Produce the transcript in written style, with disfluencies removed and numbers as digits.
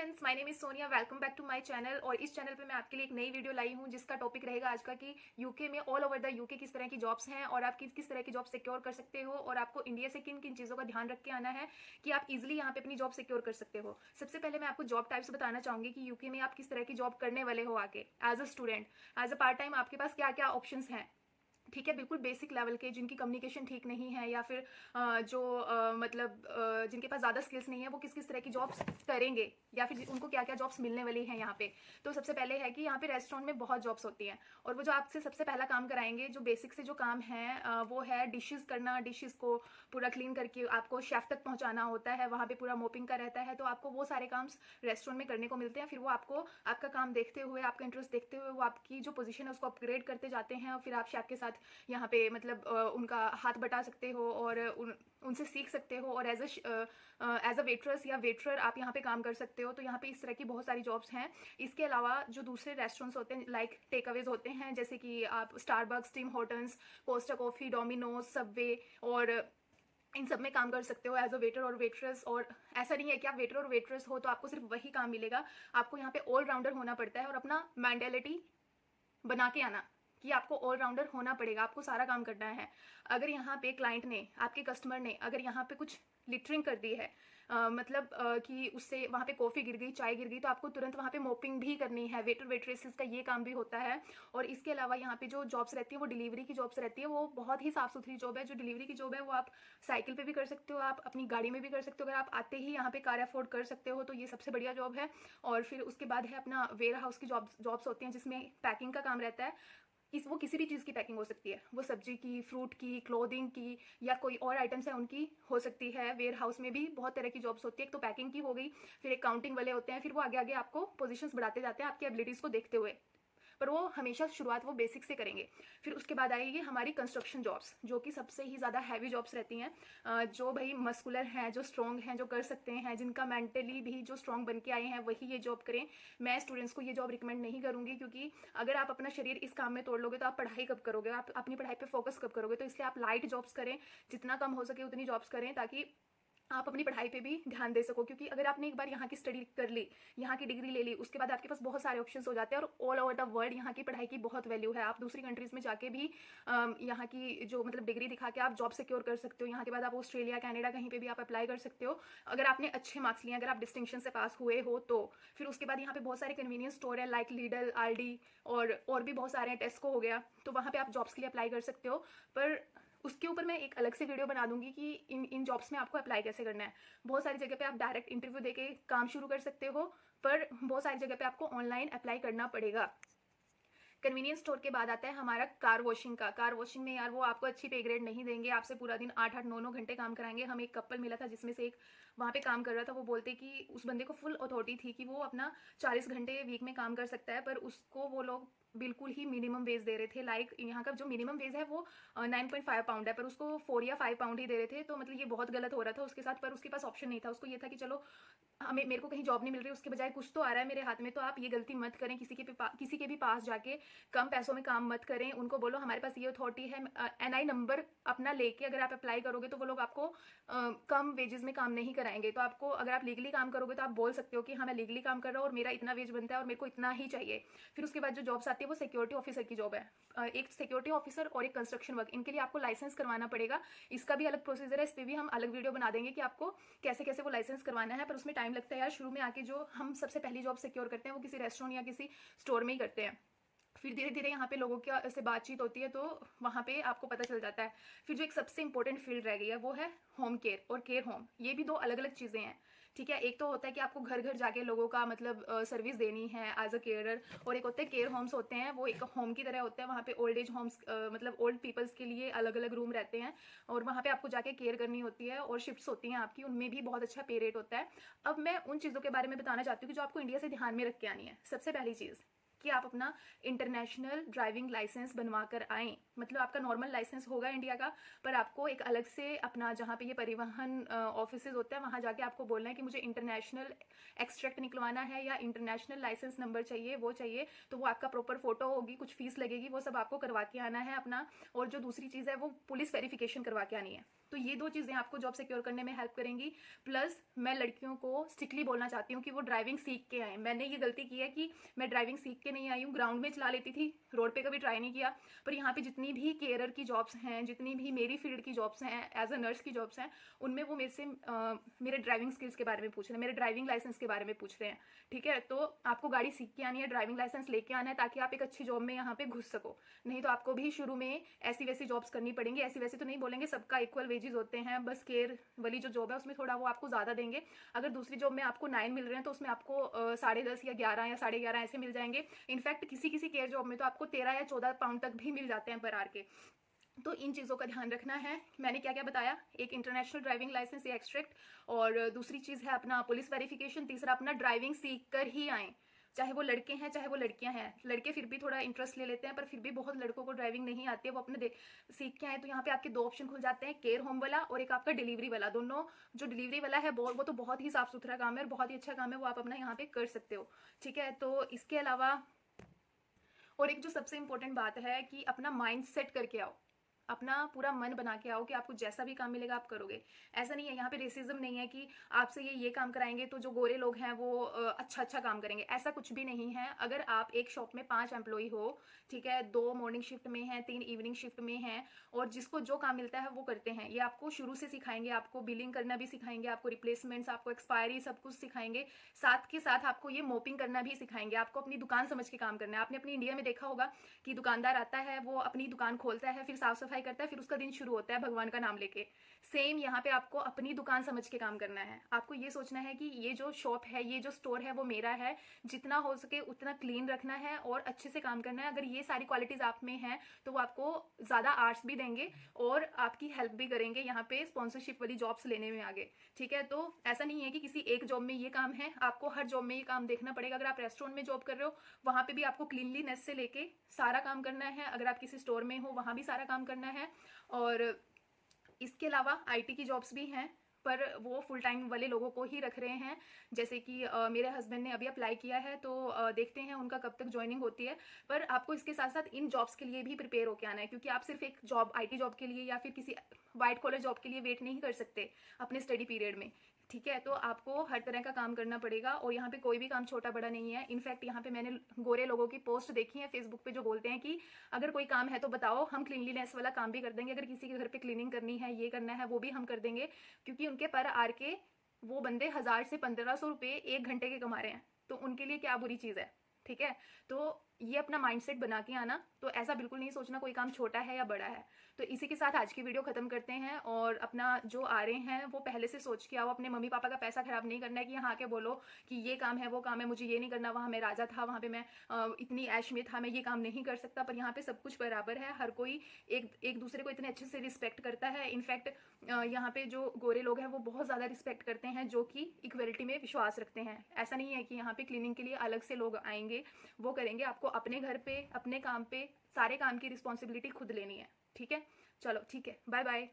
Friends, my name is Sonia. Welcome back to my channel. और इस channel पे मैं आपके लिए एक नई वीडियो लाई हूँ जिसका टॉपिक रहेगा आज का कि यूके में ऑल ओवर द यूके किस तरह की जॉब्स हैं और आप किस किस तरह की जॉब सिक्योर कर सकते हो और आपको इंडिया से किन किन चीज़ों का ध्यान रख के आना है कि आप इजिली यहाँ पे अपनी जॉब सिक्योर कर सकते हो। सबसे पहले मैं आपको जॉब टाइप्स बताना चाहूँगी कि यूके में आप किस तरह की जॉब करने वाले हो आगे as a student, as a part time आपके पास क्या क्या ऑप्शंस हैं। ठीक है, बिल्कुल बेसिक लेवल के जिनकी कम्युनिकेशन ठीक नहीं है या फिर जिनके पास ज़्यादा स्किल्स नहीं है वो किस किस तरह की जॉब्स करेंगे या फिर उनको क्या क्या जॉब्स मिलने वाली हैं यहाँ पे। तो सबसे पहले है कि यहाँ पे रेस्टोरेंट में बहुत जॉब्स होती हैं और वो जो आपसे सबसे पहला काम कराएंगे, जो बेसिक से जो काम है वो है डिशेस करना। डिशेस को पूरा क्लीन करके आपको शेफ तक पहुँचाना होता है, वहाँ पे पूरा मोपिंग का रहता है। तो आपको वो सारे काम रेस्टोरेंट में करने को मिलते हैं। फिर वो आपको आपका काम देखते हुए, आपका इंटरेस्ट देखते हुए वो आपकी जो पोजीशन है उसको अपग्रेड करते जाते हैं और फिर आप शेफ के साथ यहाँ पे उनका हाथ बटा सकते हो और उनसे सीख सकते हो और एज अ वेट्रेस या वेटर आप यहाँ पे काम कर सकते हो। तो यहाँ पे इस तरह की बहुत सारी जॉब्स हैं। इसके अलावा जो दूसरे रेस्टोरेंट्स होते हैं लाइक टेक अवेज होते हैं, जैसे कि आप Starbucks, Tim Hortons, Costa coffee, Domino's, Subway और इन सब में काम कर सकते हो एज अ वेटर और वेट्रेस। और ऐसा नहीं है कि आप वेटर और वेट्रेस हो तो आपको सिर्फ वही काम मिलेगा, आपको यहाँ पे ऑल राउंडर होना पड़ता है और अपना मेंटालिटी बना के आना कि आपको ऑलराउंडर होना पड़ेगा, आपको सारा काम करना है। अगर यहाँ पे क्लाइंट ने, आपके कस्टमर ने अगर यहाँ पे कुछ लिटरिंग कर दी है, कि उससे वहाँ पे कॉफ़ी गिर गई, चाय गिर गई, तो आपको तुरंत वहाँ पे मोपिंग भी करनी है। वेटर वेट्रेसेस का ये काम भी होता है। और इसके अलावा यहाँ पे जो जॉब्स रहती है वो डिलीवरी की जॉब्स रहती है। वो बहुत ही साफ़ सुथरी जॉब है। जो डिलीवरी की जॉब है वो आप साइकिल पे भी कर सकते हो, आप अपनी गाड़ी में भी कर सकते हो। अगर आप आते ही यहाँ पे कार अफोर्ड कर सकते हो तो ये सबसे बढ़िया जॉब है। और फिर उसके बाद है अपना वेयर हाउस की जॉब्स होती हैं जिसमें पैकिंग का काम रहता है। वो किसी भी चीज़ की पैकिंग हो सकती है, वो सब्जी की, फ्रूट की, क्लोथिंग की या कोई और आइटम्स है उनकी हो सकती है। वेयर हाउस में भी बहुत तरह की जॉब्स होती है। एक तो पैकिंग की हो गई, फिर एक काउंटिंग वाले होते हैं, फिर वो आगे आगे आपको पोजीशंस बढ़ाते जाते हैं आपकी एबिलिटीज़ को देखते हुए। पर वो हमेशा शुरुआत वो बेसिक से करेंगे। फिर उसके बाद आएगी हमारी कंस्ट्रक्शन जॉब्स, जो कि सबसे ही ज़्यादा हैवी जॉब्स रहती हैं। जो भाई मस्कुलर हैं, जो स्ट्रॉन्ग हैं, जो कर सकते हैं, जिनका मेंटली भी जो स्ट्रॉन्ग बन के आए हैं वही ये जॉब करें। मैं स्टूडेंट्स को ये जॉब रिकमेंड नहीं करूँगी, क्योंकि अगर आप अपना शरीर इस काम में तोड़ लोगे तो आप पढ़ाई कब करोगे, आप अपनी पढ़ाई पर फोकस कब करोगे। तो इसलिए आप लाइट जॉब्स करें, जितना कम हो सके उतनी जॉब्स करें ताकि आप अपनी पढ़ाई पे भी ध्यान दे सको। क्योंकि अगर आपने एक बार यहाँ की स्टडी कर ली, यहाँ की डिग्री ले ली, उसके बाद आपके पास बहुत सारे ऑप्शंस हो जाते हैं और ऑल ओवर द वर्ल्ड यहाँ की पढ़ाई की बहुत वैल्यू है। आप दूसरी कंट्रीज़ में जाके भी यहाँ की जो डिग्री दिखा के आप जॉब सिक्योर कर सकते हो। यहाँ के बाद आप ऑस्ट्रेलिया, कनाडा कहीं पे भी आप अप्लाई कर सकते हो अगर आपने अच्छे मार्क्स लिए, अगर आप डिस्टिंक्शन से पास हुए हो तो। फिर उसके बाद यहाँ पे बहुत सारे कन्वीनियंस स्टोर है लाइक लीडल, आरडी और भी बहुत सारे हैं, टेस्को हो गया। तो वहाँ पे आप जॉब्स के लिए अप्लाई कर सकते हो। पर उसके ऊपर मैं एक अलग से वीडियो बना दूंगी कि इन जॉब्स में आपको अप्लाई कैसे करना है। बहुत सारी जगह पे आप डायरेक्ट इंटरव्यू देके काम शुरू कर सकते हो, पर बहुत सारी जगह पे आपको ऑनलाइन अप्लाई करना पड़ेगा। कन्वीनियंस स्टोर के बाद आता है हमारा कार वॉशिंग का। कार वॉशिंग में यार वो आपको अच्छी पे ग्रेड नहीं देंगे, आपसे पूरा दिन 8-8, 9-9 घंटे काम कराएंगे। हम एक कपल मिला था जिसमें से एक वहाँ पे काम कर रहा था, वो बोलते कि उस बंदे को फुल अथॉरिटी थी कि वो अपना 40 घंटे वीक में काम कर सकता है, पर उसको वो लोग बिल्कुल ही मिनिमम वेज दे रहे थे। लाइक यहाँ का जो मिनिमम वेज है वो 9.5 पाउंड है, पर उसको 4 या 5 पाउंड ही दे रहे थे। तो ये बहुत गलत हो रहा था उसके साथ। पर उसके पास ऑप्शन नहीं था, उसको ये था कि चलो मेरे को कहीं जॉब नहीं मिल रही, उसके बजाय कुछ तो आ रहा है मेरे हाथ में, तो आप ये गलती मत करें। किसी के भी पास जाके कम पैसों में काम मत करें। उनको बोलो हमारे पास ये अथॉरिटी है, NI नंबर अपना लेके अगर आप अप्लाई करोगे तो वो लोग आपको कम वेजेस में काम नहीं कराएंगे। तो आपको, अगर आप लीगली काम करोगे तो आप बोल सकते हो कि हाँ मैं लीगली काम कर रहा हूँ और मेरा इतना वेज बनता है और मेरे को इतना ही चाहिए। फिर उसके बाद जो जॉब्स आती है वो सिक्योरिटी ऑफिसर की जॉब है। एक सिक्योरिटी ऑफिसर और एक कंस्ट्रक्शन वर्क, इनके लिए आपको लाइसेंस करवाना पड़ेगा। इसका भी अलग प्रोसीजर है, इस पर भी हम अलग वीडियो बना देंगे कि आपको कैसे कैसे वो लाइसेंस करवाना है। पर उसमें टाइम लगता है यार। शुरू में आके जो हम सबसे पहली जॉब सिक्योर करते हैं वो किसी रेस्टोरेंट या किसी स्टोर में ही करते हैं। फिर धीरे धीरे यहाँ पे लोगों की से बातचीत होती है तो वहाँ पे आपको पता चल जाता है। फिर जो एक सबसे इंपॉर्टेंट फील्ड रह गई है वो है होम केयर और केयर होम। ये भी दो अलग अलग चीज़ें हैं, ठीक है। एक तो होता है कि आपको घर घर जाके लोगों का सर्विस देनी है एज अ केयरर, और एक होता है केयर होम्स होते हैं, वो एक होम की तरह होते हैं। वहाँ पे old age homes old peoples के लिए अलग अलग रूम रहते हैं और वहाँ पे आपको जाके केयर करनी होती है और शिफ्ट्स होती हैं आपकी, उनमें भी बहुत अच्छा पे रेट होता है। अब मैं उन चीज़ों के बारे में बताना चाहती हूँ कि जो आपको इंडिया से ध्यान में रख के आनी है। सबसे पहली चीज़ कि आप अपना इंटरनेशनल ड्राइविंग लाइसेंस बनवा कर आएँ। मतलब आपका नॉर्मल लाइसेंस होगा इंडिया का, पर आपको एक अलग से अपना जहाँ पे ये परिवहन ऑफिसेज होते हैं वहाँ जाके आपको बोलना है कि मुझे इंटरनेशनल एक्सट्रैक्ट निकलवाना है या इंटरनेशनल लाइसेंस नंबर चाहिए, वो चाहिए। तो वो आपका प्रॉपर फोटो होगी, कुछ फीस लगेगी, वो सब आपको करवा के आना है अपना। और जो दूसरी चीज़ है वो पुलिस वेरिफिकेशन करवा के आनी है। तो ये 2 चीज़ें आपको जॉब सिक्योर करने में हेल्प करेंगी। प्लस मैं लड़कियों को स्ट्रिक्टली बोलना चाहती हूँ कि वो ड्राइविंग सीख के आएँ। मैंने ये गलती की है कि मैं ड्राइविंग सीख के नहीं आई हूँ, ग्राउंड में चला लेती थी, रोड पे कभी ट्राई नहीं किया। पर यहाँ पे जितनी भी केयरर की जॉब्स हैं, जितनी भी मेरी फील्ड की जॉब्स हैं, एज अ नर्स की जॉब्स हैं, उनमें वो मेरे से मेरे ड्राइविंग स्किल्स के बारे में पूछ रहे हैं, मेरे ड्राइविंग लाइसेंस के बारे में पूछ रहे हैं। ठीक है, तो आपको गाड़ी सीख के आनी है, ड्राइविंग लाइसेंस लेके आना है, ताकि आप एक अच्छी जॉब में यहाँ पे घुस सको। नहीं तो आपको भी शुरू में ऐसी वैसी जॉब्स करनी पड़ेंगी। ऐसी वैसी तो नहीं बोलेंगे, सबका इक्वल वेजेस होते हैं, बस केयर वाली जो जॉब है उसमें थोड़ा वो आपको ज़्यादा देंगे। अगर दूसरी जॉब में आपको 9 मिल रहे हैं तो उसमें आपको 10.5 या 11 या 11.5 ऐसे मिल जाएंगे। इनफैक्ट किसी किसी केयर जॉब में तो आपको 13 या 14 पाउंड तक भी मिल जाते हैं पर आवर के। तो इन चीज़ों का ध्यान रखना है। मैंने क्या क्या बताया, एक इंटरनेशनल ड्राइविंग लाइसेंस या एक्सट्रैक्ट, और दूसरी चीज़ है अपना पुलिस वेरिफिकेशन, तीसरा अपना ड्राइविंग सीख कर ही आएँ। चाहे वो लड़के हैं चाहे वो लड़कियां हैं, लड़के फिर भी थोड़ा इंटरेस्ट ले लेते हैं, पर फिर भी बहुत लड़कों को ड्राइविंग नहीं आती है, वो अपने सीख के आए। तो यहाँ पे आपके 2 ऑप्शन खुल जाते हैं, केयर होम वाला और एक आपका डिलीवरी वाला। दोनों, जो डिलीवरी वाला है वो तो बहुत ही साफ सुथरा काम है और बहुत ही अच्छा काम है, वो आप अपना यहाँ पे कर सकते हो। ठीक है, तो इसके अलावा और एक जो सबसे इंपॉर्टेंट बात है कि अपना माइंड सेट करके आओ, अपना पूरा मन बना के आओ कि आपको जैसा भी काम मिलेगा आप करोगे। ऐसा नहीं है, यहाँ पे रेसिज्म नहीं है कि आपसे ये काम कराएंगे तो जो गोरे लोग हैं वो अच्छा अच्छा काम करेंगे, ऐसा कुछ भी नहीं है। अगर आप एक शॉप में 5 एम्प्लॉय हो, ठीक है, 2 मॉर्निंग शिफ्ट में हैं, 3 इवनिंग शिफ्ट में हैं, और जिसको जो काम मिलता है वो करते हैं, ये आपको शुरू से सिखाएंगे। आपको बिलिंग करना भी सिखाएंगे, आपको रिप्लेसमेंट्स, आपको एक्सपायरी, सब कुछ सिखाएंगे। साथ के साथ आपको ये मोपिंग करना भी सिखाएंगे। आपको अपनी दुकान समझ के काम करना है। आपने अपनी इंडिया में देखा होगा कि दुकानदार आता है, वो अपनी दुकान खोलता है, फिर साफ सफाई करता है, फिर उसका दिन शुरू होता है भगवान का नाम लेके। सेम यहाँ पे आपको अपनी दुकान समझ के काम करना है। आपको ये सोचना है कि ये जो शॉप है, ये जो स्टोर है वो मेरा है, जितना हो सके उतना क्लीन रखना है और अच्छे से काम करना है। अगर ये सारी क्वालिटीज आप में हैं तो वो आपको ज्यादा आर्ट्स भी देंगे और आपकी हेल्प भी करेंगे यहाँ पे स्पॉन्सरशिप वाली जॉब्स लेने में आगे। ठीक है, तो ऐसा नहीं है कि किसी एक जॉब में ये काम है, आपको हर जॉब में ये काम देखना पड़ेगा। अगर आप रेस्टोरेंट में जॉब कर रहे हो, वहां पे भी आपको क्लीनलीनेस से लेके सारा काम करना है। अगर आप किसी स्टोर में हो, वहां भी सारा काम करना है। और इसके अलावा आईटी की जॉब्स भी हैं, पर वो फुल टाइम वाले लोगों को ही रख रहे हैं। जैसे कि मेरे हस्बैंड ने अभी अप्लाई किया है, तो देखते हैं उनका कब तक ज्वाइनिंग होती है। पर आपको इसके साथ साथ इन जॉब्स के लिए भी प्रिपेयर होकर आना है, क्योंकि आप सिर्फ एक जॉब, आईटी जॉब के लिए या फिर किसी वाइट कॉलर जॉब के लिए वेट नहीं कर सकते अपने स्टडी पीरियड में। ठीक है, तो आपको हर तरह का काम करना पड़ेगा और यहाँ पे कोई भी काम छोटा बड़ा नहीं है। इनफैक्ट यहाँ पे मैंने गोरे लोगों की पोस्ट देखी है फेसबुक पे, जो बोलते हैं कि अगर कोई काम है तो बताओ, हम क्लीनलीनेस वाला काम भी कर देंगे। अगर किसी के घर पे क्लीनिंग करनी है, ये करना है, वो भी हम कर देंगे, क्योंकि उनके पर आर के वो बंदे 1000 से 1500 रुपये 1 घंटे के कमा रहे हैं, तो उनके लिए क्या बुरी चीज़ है। ठीक है, तो ये अपना माइंडसेट बना के आना। तो ऐसा बिल्कुल नहीं सोचना कोई काम छोटा है या बड़ा है। तो इसी के साथ आज की वीडियो खत्म करते हैं। और अपना जो आ रहे हैं वो पहले से सोच के आओ। अपने मम्मी पापा का पैसा खराब नहीं करना है कि यहाँ आके बोलो कि ये काम है वो काम है, मुझे ये नहीं करना, वहाँ मैं राजा था, वहाँ पे मैं इतनी ऐश में था, मैं ये काम नहीं कर सकता। पर यहाँ पे सब कुछ बराबर है, हर कोई एक दूसरे को इतने अच्छे से रिस्पेक्ट करता है। इनफैक्ट यहाँ पे जो गोरे लोग हैं वो बहुत ज़्यादा रिस्पेक्ट करते हैं, जो कि इक्वलिटी में विश्वास रखते हैं। ऐसा नहीं है कि यहाँ पे क्लीनिंग के लिए अलग से लोग आएंगे, वो करेंगे। आपको अपने घर पे, अपने काम पे सारे काम की रिस्पॉन्सिबिलिटी खुद लेनी है। ठीक है, चलो ठीक है, बाय बाय।